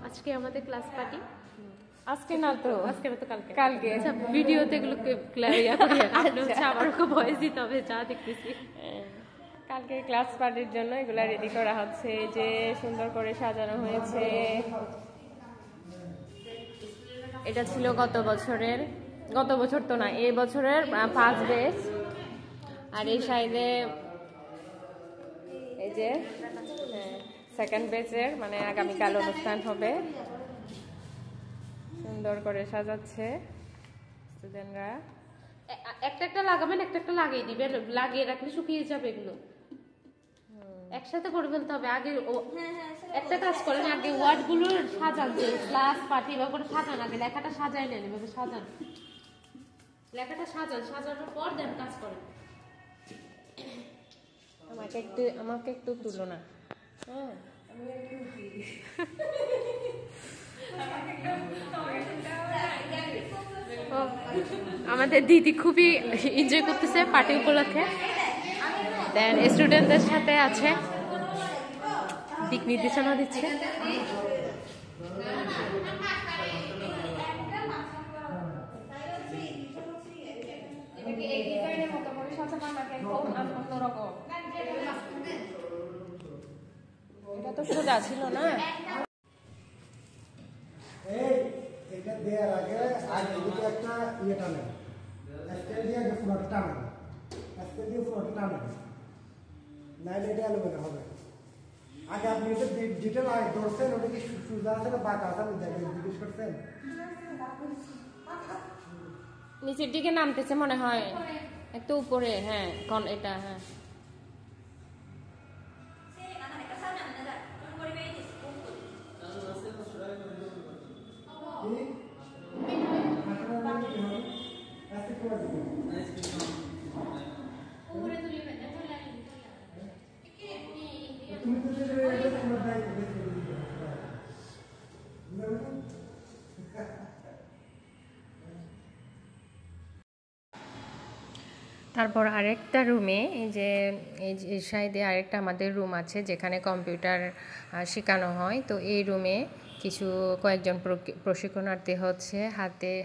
আজকে আমাদের class party. আজকে না তো, কালকে। আচ্ছা, ভিডিওতে এগুলো আবার ভয়েস দিতে হবে, যা দেখতেছি। কালকে ক্লাস পার্টির জন্য এগুলা রেডি করা হচ্ছে, যে সুন্দর করে সাজানো হয়েছে। এটা ছিল গত বছর তো না, এই বছরের ফার্স্ট বেচ। আর এই সাইডে এই যে সেকেন্ড বেচের, মানে আগামীকাল অনুষ্ঠান হবে। সুন্দর করে সাজাচ্ছে স্টুডেন্টরা। একটা লাগাবেন, একটা লাগিয়ে দিবেন, লাগিয়ে রাখলে শুকিয়ে যাবে। এগুলো একসাথে করে ফেলতে হবে। আগে একটা কাজ করেন, আগে ওয়ার্ড গুলো সাজান, যে ক্লাস পার্টি বা করে সাজান, আগে লেখাটা সাজাই নেন, এভাবে সাজান, লেখাটা সাজান, সাজানোর পর দেন কাজ করেন। আমাকে একটু তুলো না। হ্যাঁ, আমাদের দিদি খুবই এনজয় করতেছে পার্টি উপলক্ষে। দেন স্টুডেন্টদের সাথে আছে, দিক নির্দেশনা দিচ্ছে। এটা তো সোজা ছিল না। এটা দেওয়ার আগে একটা ইয়ে টানেন, স্কেল দিয়ে আগে পুরোটা টানেন, স্কেল দিয়ে পুরোটা টানেন, নাইলে এটা এলোমেলো হবে। আগে আপনি এটা যেটা ধরছেন, ওটা কি সুজা আছে না বাঁকা আছে, আপনি দেখেন, জিজ্ঞেস করছেন? নিচের দিকে নামতেছে মনে হয়, একটু উপরে। হ্যাঁ, এটা হ্যাঁ। তারপর আরেকটা রুমে, এই সাইডে আরেকটা আমাদের রুম আছে, যেখানে কম্পিউটার শেখানো হয়। তো এই রুমে কয়েকজন প্রশিক্ষণার্থী হচ্ছে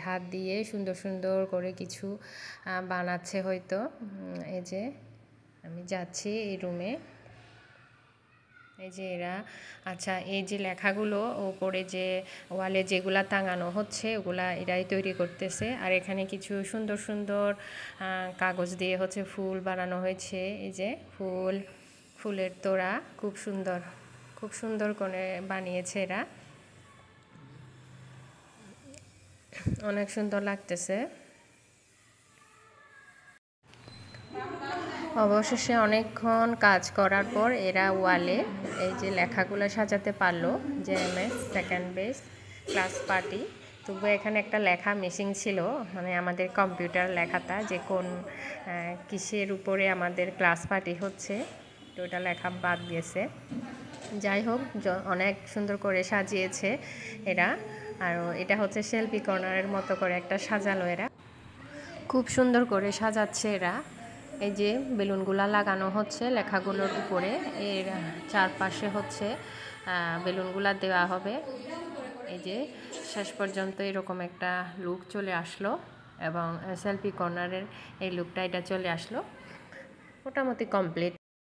হাত দিয়ে সুন্দর সুন্দর করে কিছু বানাচ্ছে হয়তো। এই যে আমি যাচ্ছি এই রুমে, এই যে এরা। আচ্ছা, এই যে লেখাগুলো উপরে যে ওয়ালে যেগুলা টাঙানো হচ্ছে, ওগুলা এরাই তৈরি করতেছে। আর এখানে কিছু সুন্দর সুন্দর কাগজ দিয়ে হচ্ছে ফুল বানানো হয়েছে। এই যে ফুলের তোড়া, খুব সুন্দর করে বানিয়েছে এরা, অনেক সুন্দর লাগতেছে। অবশেষে অনেকক্ষণ কাজ করার পর এরা ওয়ালে এই যে লেখাগুলো সাজাতে পারলো, যে MS second base class party. তবু এখানে একটা লেখা মিসিং ছিল, মানে আমাদের কম্পিউটার লেখাটা, যে কোন কিসের উপরে আমাদের ক্লাস পার্টি হচ্ছে, তো ওটা লেখা বাদ দিয়েছে। যাই হোক, অনেক সুন্দর করে সাজিয়েছে এরা। আর এটা হচ্ছে সেলফি কর্নারের মতো করে একটা সাজালো এরা, খুব সুন্দর করে সাজাচ্ছে এরা। এই যে বেলুনগুলা লাগানো হচ্ছে লেখাগুলোর উপরে, এর চারপাশে হচ্ছে বেলুনগুলা দেওয়া হবে। এই যে শেষ পর্যন্ত এরকম একটা লুক চলে আসলো, এবং সেলফি কর্নারের এই লুকটা এটা চলে আসলো, মোটামুটি কমপ্লিট।